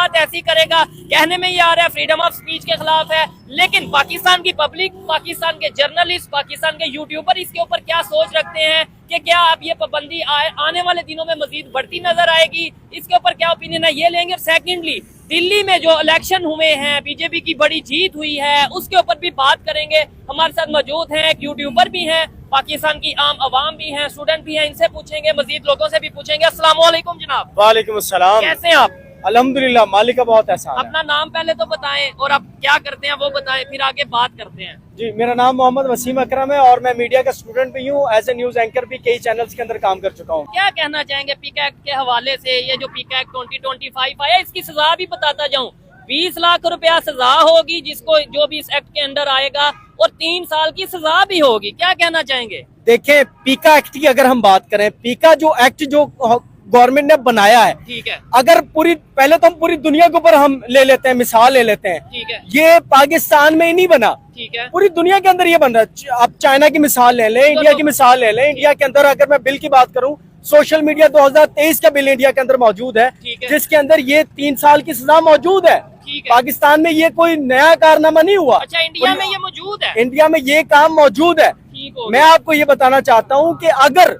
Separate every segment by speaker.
Speaker 1: बात ऐसी करेगा, कहने में ये आ रहा है फ्रीडम ऑफ स्पीच के खिलाफ है, लेकिन पाकिस्तान की पब्लिक, पाकिस्तान के जर्नलिस्ट, पाकिस्तान के यूट्यूबर इसके ऊपर क्या सोच रखते हैं कि क्या अब ये पाबंदी आने वाले दिनों में मजीद बढ़ती नजर आएगी, इसके ऊपर क्या ओपिनियन है ये लेंगे। और सेकेंडली, दिल्ली में जो इलेक्शन हुए हैं, बीजेपी की बड़ी जीत हुई है, उसके ऊपर भी बात करेंगे। हमारे साथ मौजूद हैं, एक यूट्यूबर भी हैं, पाकिस्तान की आम आवाम भी हैं, स्टूडेंट भी हैं, इनसे पूछेंगे, मजीद लोगों से भी पूछेंगे। अस्सलाम वालेकुम जनाब।
Speaker 2: वालेकुम अस्सलाम।
Speaker 1: कैसे हैं आप?
Speaker 2: अल्हम्दुलिल्लाह, मालिक का बहुत एहसान है।
Speaker 1: अपना नाम पहले तो बताएं और आप क्या करते हैं वो बताएं, फिर आगे बात करते हैं।
Speaker 2: जी, मेरा नाम मोहम्मद वसीम अकरम है और मैं मीडिया का स्टूडेंट भी हूँ। एज ए न्यूज एंकर भी कई चैनल्स के अंदर काम कर चुका हूँ।
Speaker 1: क्या कहना चाहेंगे पीका एक्ट के हवाले से? ये जो पीका एक्ट 2025 आया, इसकी सजा भी बताता जाऊं, 20 लाख रुपया सजा होगी जिसको, जो भी इस एक्ट के अंदर आएगा, और 3 साल की सजा भी होगी। क्या कहना चाहेंगे?
Speaker 2: देखें, पीका एक्ट की अगर हम बात करें, पीका जो एक्ट जो गवर्नमेंट ने बनाया है, ठीक है, अगर पहले तो हम पूरी दुनिया के ऊपर हम ले लेते हैं, मिसाल ले लेते हैं, ठीक है, ये पाकिस्तान में ही नहीं बना, ठीक है, पूरी दुनिया के अंदर ये बन रहा है। आप चाइना की मिसाल ले लें, इंडिया की मिसाल ले लें। इंडिया के अंदर अगर मैं बिल की बात करूं, सोशल मीडिया 2023 का बिल इंडिया के अंदर मौजूद है, जिसके अंदर ये 3 साल की सजा मौजूद है। पाकिस्तान में ये कोई नया कारनामा नहीं हुआ।
Speaker 1: अच्छा, इंडिया में ये मौजूद है?
Speaker 2: इंडिया में ये काम मौजूद है। मैं आपको ये बताना चाहता हूँ कि अगर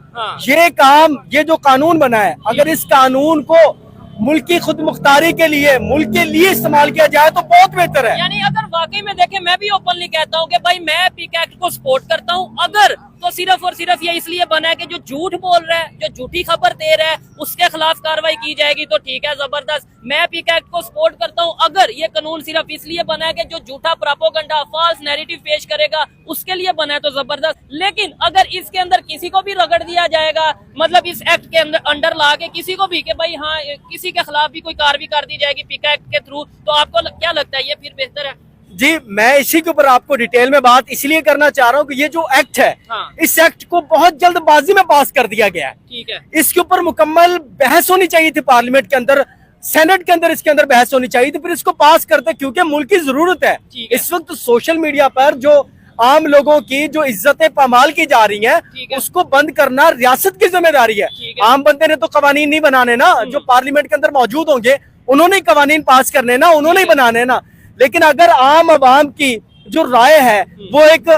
Speaker 2: ये जो कानून बना है, अगर इस कानून को मुल्क की खुद मुख्तारी के लिए, मुल्क के लिए इस्तेमाल किया जाए तो बहुत बेहतर है।
Speaker 1: यानी अगर वाकई में देखें, मैं भी ओपनली कहता हूँ कि भाई मैं पीका एक्ट को सपोर्ट करता हूँ, अगर तो सिर्फ और सिर्फ ये इसलिए बना है कि जो झूठ बोल रहा है, जो झूठी खबर दे रहा है, उसके खिलाफ कार्रवाई की जाएगी तो ठीक है, जबरदस्त। मैं पीका एक्ट को सपोर्ट करता हूँ अगर ये कानून सिर्फ इसलिए बना है कि जो झूठा प्रोपेगेंडा, फॉल्स नैरेटिव पेश करेगा, उसके लिए बना है तो जबरदस्त। लेकिन अगर इसके अंदर किसी को भी रगड़ दिया जाएगा, मतलब इस एक्ट के अंडर ला के किसी को भी कि भाई हाँ, किसी के खिलाफ भी कोई कार्रवाई कर दी जाएगी पीका एक्ट के थ्रू, तो आपको क्या लगता है ये फिर बेहतर है?
Speaker 2: जी, मैं इसी के ऊपर आपको डिटेल में बात इसलिए करना चाह रहा हूँ कि ये जो एक्ट है, इस एक्ट को बहुत जल्दबाजी में पास कर दिया गया है। ठीक है, इसके ऊपर मुकम्मल बहस होनी चाहिए थी पार्लियामेंट के अंदर, सेनेट के अंदर इसके अंदर बहस होनी चाहिए थी, फिर इसको पास करते, क्योंकि मुल्क की जरूरत है। इस वक्त सोशल मीडिया पर जो आम लोगों की जो इज्जतें पामाल की जा रही हैं, उसको बंद करना रियासत की जिम्मेदारी है। आम बंदे ने तो कवानीन नहीं बनाने ना, जो पार्लियामेंट के अंदर मौजूद होंगे उन्होंने कवानीन पास करने ना, उन्होंने ही बनाने ना। लेकिन अगर आम आवाम की जो राय है वो एक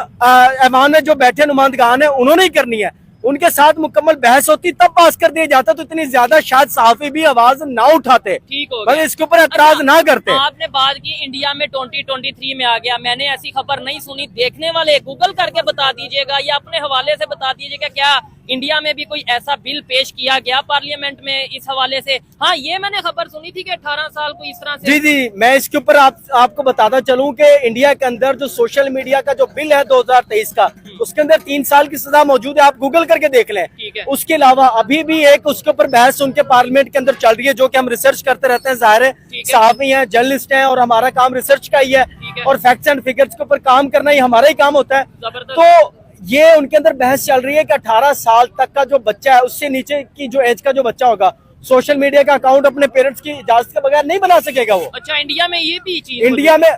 Speaker 2: ऐवान में जो बैठे नुमाइंदगान है उन्होंने ही करनी है, उनके साथ मुकम्मल बहस होती तब पास कर दिया जाता, तो इतनी ज्यादा शायद सहाफी भी आवाज ना उठाते, ठीक हो गया, इसके ऊपर एतराज ना करते।
Speaker 1: आपने बात की इंडिया में 2023 में आ गया, मैंने ऐसी खबर नहीं सुनी। देखने वाले गूगल करके बता दीजिएगा या अपने हवाले से बता दीजिएगा, क्या इंडिया में भी कोई ऐसा बिल पेश किया गया पार्लियामेंट में इस हवाले से? हाँ, ये मैंने खबर सुनी थी कि 18 साल को इस तरह से।
Speaker 2: जी जी, मैं इसके ऊपर आपको बताता चलूं कि इंडिया के अंदर जो सोशल मीडिया का जो बिल है 2023 का, उसके अंदर 3 साल की सजा मौजूद है, आप गूगल करके देख लें। उसके अलावा अभी भी एक उसके ऊपर बहस उनके पार्लियामेंट के अंदर चल रही है, जो कि हम रिसर्च करते रहते हैं, जाहिर है सहाफी हैं, जर्नलिस्ट हैं, और हमारा काम रिसर्च का ही है, और फैक्ट्स एंड फिगर्स के ऊपर काम करना ही हमारा ही काम होता है। तो ये उनके अंदर बहस चल रही है कि 18 साल तक का जो बच्चा है, उससे नीचे की जो एज का जो बच्चा होगा, सोशल मीडिया का अकाउंट अपने पेरेंट्स की इजाजत के बगैर नहीं बना सकेगा वो।
Speaker 1: अच्छा, इंडिया में ये भी चीज?
Speaker 2: इंडिया में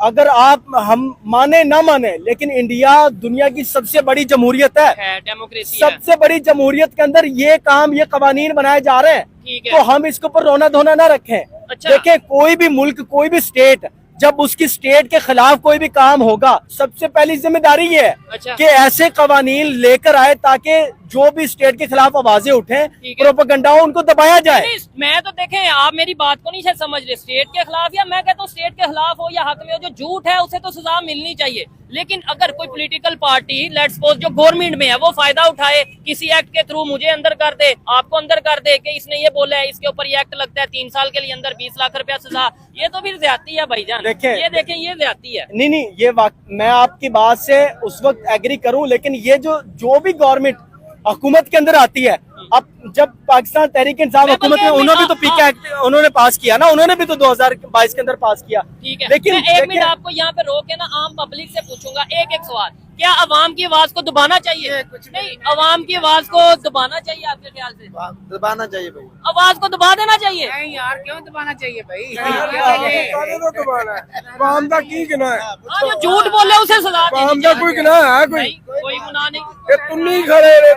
Speaker 2: अगर आप हम माने ना माने, लेकिन इंडिया दुनिया की सबसे बड़ी जमहूरियत है, डेमोक्रेसी सबसे बड़ी जमहूरियत के अंदर ये काम, ये कवानीन बनाए जा रहे हैं, तो हम इसके ऊपर रोना धोना ना रखें। अच्छा। देखें, कोई भी मुल्क, कोई भी स्टेट, जब उसकी स्टेट के खिलाफ कोई भी काम होगा, सबसे पहली जिम्मेदारी ये है कि ऐसे कवानीन लेकर आए ताकि जो भी स्टेट के खिलाफ आवाजें उठें, प्रोपेगेंडा हो, उनको दबाया जाए।
Speaker 1: मैं तो देखें, आप मेरी बात को नहीं शायद समझ रहे, स्टेट के खिलाफ, या मैं कहता हूँ स्टेट के खिलाफ हो या हक में हो, जो झूठ है उसे तो सजा मिलनी चाहिए। लेकिन अगर कोई पॉलिटिकल पार्टी, लेट्स सपोज जो गवर्नमेंट में है, वो फायदा उठाए, किसी एक्ट के थ्रू मुझे अंदर कर दे, आपको अंदर कर दे कि इसने ये बोला है, इसके ऊपर ये एक्ट लगता है, 3 साल के लिए अंदर 20 लाख रुपया सजा, ये तो फिर ज्यादती है भाईजान। ये देखें, ये ज्यादती है।
Speaker 2: नहीं, ये मैं आपकी बात से उस वक्त एग्री करूं, लेकिन ये जो भी गवर्नमेंट हुकूमत के अंदर आती है, अब जब पाकिस्तान तहरीक इंसाफ हुकूमत में, उन्होंने भी तो पीका एक्ट उन्होंने पास किया ना, उन्होंने भी तो 2022 के अंदर पास किया।
Speaker 1: ठीक है,
Speaker 2: लेकिन
Speaker 1: एक मिनट आपको यहाँ पे रोक के ना आम पब्लिक से पूछूंगा एक सवाल, क्या अवाम की आवाज को दबाना चाहिए? नहीं, अवाम की आवाज को दबाना चाहिए आपके ख्याल से?
Speaker 3: दबाना चाहिए भाई,
Speaker 1: आवाज को दबा देना चाहिए?
Speaker 4: नहीं यार, क्यों दबाना चाहिए भाई?
Speaker 3: आवाम का की गिना है?
Speaker 1: जो झूठ बोले उसे सजा देनी चाहिए।
Speaker 3: कोई गिना है?
Speaker 1: कोई गुनाह नहीं।
Speaker 3: तुम नहीं खड़े रे,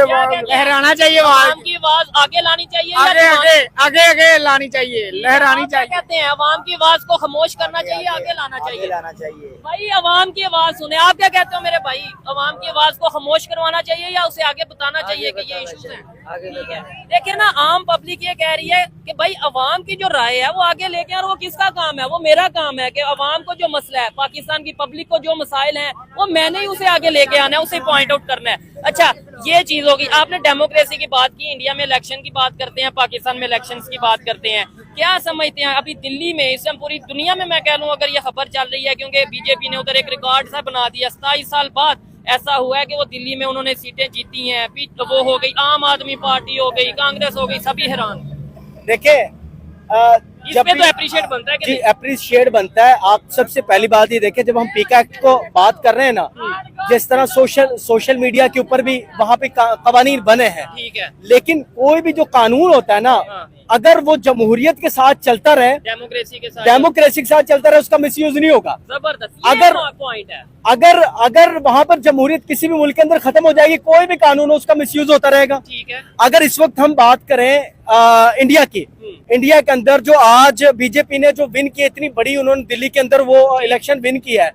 Speaker 1: क्या कहते
Speaker 4: लहराना चाहिए
Speaker 1: आवाम की आवाज आगे लानी चाहिए या
Speaker 4: आगे आगे आगे आगे लानी चाहिए, लहरानी
Speaker 1: आप क्या
Speaker 4: चाहिए।
Speaker 1: कहते हैं अवाम की आवाज को खामोश करना चाहिए, आगे लाना चाहिए?
Speaker 3: लाना चाहिए।
Speaker 1: भाई अवाम की आवाज सुने, आप क्या कहते हो मेरे भाई? अवाम की आवाज को खामोश करवाना चाहिए या उसे आगे बताना चाहिए कि ये इश्यूज हैं? ठीक है, देखिए ना, आम पब्लिक ये कह रही है कि भाई अवाम की जो राय है वो आगे लेके आए, और वो किसका काम है? वो मेरा काम है कि अवाम को जो मसला है, पाकिस्तान की पब्लिक को जो मसाइल हैं, वो मैंने ही उसे आगे लेके आना है, उसे पॉइंट आउट करना है। अच्छा, ये चीज होगी। आपने डेमोक्रेसी की बात की, इंडिया में इलेक्शन की बात करते हैं, पाकिस्तान में इलेक्शन की बात करते हैं, क्या समझते हैं अभी दिल्ली में, इस समय पूरी दुनिया में मैं कह लूं अगर ये खबर चल रही है, क्योंकि बीजेपी ने उधर एक रिकॉर्ड सा बना दिया, 27 साल बाद ऐसा हुआ है कि वो दिल्ली में उन्होंने सीटें जीती हैं, तो वो हो गई आम आदमी पार्टी, हो गई कांग्रेस, हो गई, सभी हैरान।
Speaker 2: देखिए
Speaker 1: इसमें तो अप्रिशिएट बनता है कि
Speaker 2: जी, अप्रिशिएट बनता है। आप सबसे पहली बात ये देखें, जब हम पीका एक्ट को बात कर रहे हैं ना, जिस तरह सोशल मीडिया के ऊपर भी वहाँ पे कवानीन बने हैं,
Speaker 1: ठीक है,
Speaker 2: लेकिन कोई भी जो कानून होता है ना, अगर वो जमहूरियत के साथ चलता रहे,
Speaker 1: डेमोक्रेसी के साथ
Speaker 2: चलता रहे, उसका मिसयूज नहीं होगा।
Speaker 1: जबरदस्त,
Speaker 2: अगर
Speaker 1: पॉइंट है।
Speaker 2: अगर वहाँ पर जमहूरियत किसी भी मुल्क के अंदर खत्म हो जाएगी, कोई भी कानून हो उसका मिसयूज होता रहेगा।
Speaker 1: ठीक है,
Speaker 2: अगर इस वक्त हम बात करें इंडिया की, इंडिया के अंदर जो आज बीजेपी ने जो विन की, इतनी बड़ी उन्होंने दिल्ली के अंदर वो इलेक्शन विन किया है,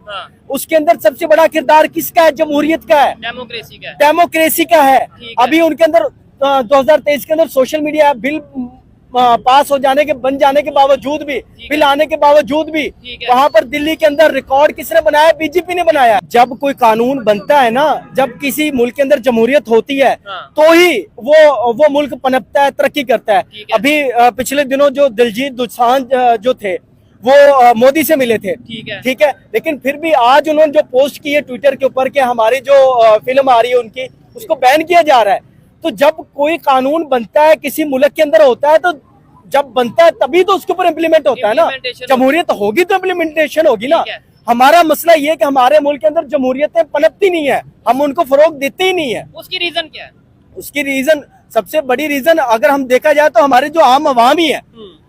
Speaker 2: उसके अंदर सबसे बड़ा किरदार किसका है? जमहूरियत का है, डेमोक्रेसी का है। अभी उनके अंदर 2023 के अंदर सोशल मीडिया बिल पास हो जाने के, बन जाने के बावजूद भी, बिल आने के बावजूद भी, वहाँ पर दिल्ली के अंदर रिकॉर्ड किसने बनाया? बीजेपी ने बनाया। जब कोई कानून बनता है ना, जब किसी मुल्क के अंदर जमहूरियत होती है, तो ही वो मुल्क पनपता है, तरक्की करता है। अभी पिछले दिनों जो दिलजीत दोसांझ जो थे, वो मोदी से मिले थे, ठीक है, लेकिन फिर भी आज उन्होंने जो पोस्ट की है ट्विटर के ऊपर कि हमारी जो फिल्म आ रही है उनकी, उसको बैन किया जा रहा है। तो जब कोई कानून बनता है, किसी मुल्क के अंदर होता है, तो जब बनता है तभी तो उसके ऊपर इम्प्लीमेंट होता है ना। जमहूरियत होगी तो इम्प्लीमेंटेशन होगी ना। हमारा मसला ये है कि हमारे मुल्क के अंदर जमहूरियतें पनपती नहीं है, हम उनको फरोग देते ही नहीं है।
Speaker 1: उसकी रीजन क्या है?
Speaker 2: उसकी रीजन, सबसे बड़ी रीजन अगर हम देखा जाए तो हमारे जो आम आवाम ही है।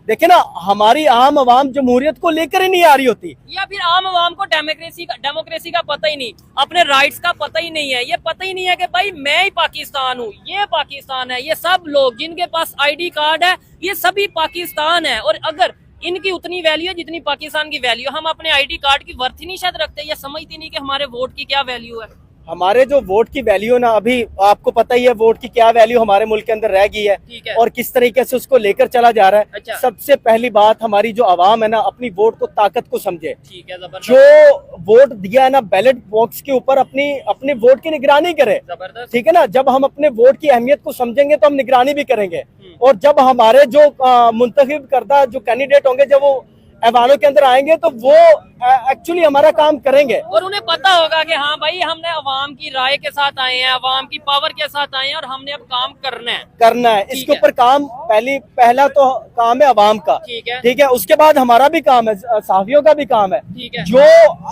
Speaker 2: देखिए ना, हमारी आम आवाम जमहूरियत को लेकर ही नहीं आ रही होती,
Speaker 1: या फिर आम आवाम को डेमोक्रेसी का पता ही नहीं, अपने राइट्स का पता ही नहीं है। ये पता ही नहीं है कि भाई मैं ही पाकिस्तान हूँ, ये पाकिस्तान है, ये सब लोग जिनके पास आईडी कार्ड है, ये सभी पाकिस्तान है। और अगर इनकी उतनी वैल्यू है जितनी पाकिस्तान की वैल्यू, हम अपने आईडी कार्ड की वर्थ ही नहीं शायद रखते, या समझते नहीं कि हमारे वोट की क्या वैल्यू है।
Speaker 2: हमारे जो वोट की वैल्यू ना, अभी आपको पता ही है वोट की क्या वैल्यू हमारे मुल्क के अंदर रह गई है, और किस तरीके से उसको लेकर चला जा रहा है।
Speaker 1: अच्छा।
Speaker 2: सबसे पहली बात, हमारी जो आवाम है ना, अपनी वोट को, ताकत को समझे।
Speaker 1: ठीक है, जबरदस्त।
Speaker 2: जो वोट दिया है ना, बैलेट बॉक्स के ऊपर अपने वोट की निगरानी करे,
Speaker 1: जबरदस्त,
Speaker 2: ठीक है ना। जब हम अपने वोट की अहमियत को समझेंगे तो हम निगरानी भी करेंगे, और जब हमारे जो मुंतखब करदा जो कैंडिडेट होंगे, जब वो ऐवानों के अंदर आएंगे, तो वो एक्चुअली हमारा काम करेंगे,
Speaker 1: और उन्हें पता होगा कि हाँ भाई हमने अवाम की राय के साथ आए हैं, अवाम की पावर के साथ आए हैं, और हमने अब काम करना है।
Speaker 2: इसके ऊपर काम, पहला तो काम है अवाम का, ठीक है। उसके बाद हमारा भी काम है, सहाफियों का भी काम है, जो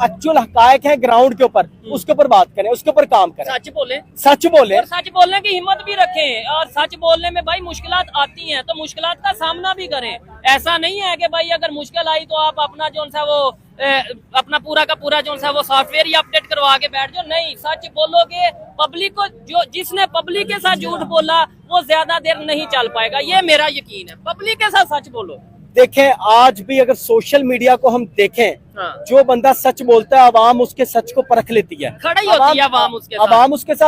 Speaker 2: एक्चुअल हकायक है ग्राउंड के ऊपर, उसके ऊपर बात करें, उसके ऊपर काम करें,
Speaker 1: सच बोले,
Speaker 2: और
Speaker 1: सच बोलने की हिम्मत भी रखें, और सच बोलने में भाई मुश्किलात आती हैं तो मुश्किलात का सामना भी करें। ऐसा नहीं है कि भाई अगर मुश्किल आई तो आप अपना जो सा वो अपना पूरा का पूरा जो सा वो सॉफ्टवेयर ही अपडेट करवा के बैठ जाओ। नहीं, सच बोलोगे, पब्लिक को, जो जिसने पब्लिक के साथ झूठ बोला वो ज्यादा देर नहीं चल पाएगा, ये मेरा यकीन है। पब्लिक के साथ सच बोलो।
Speaker 2: देखें, आज भी अगर सोशल मीडिया को हम देखें, जो बंदा सच बोलता है, आवाम उसके सच को परख लेती है,
Speaker 1: खड़ी होती है आवाम उसके साथ।
Speaker 2: आवाम उसके साथ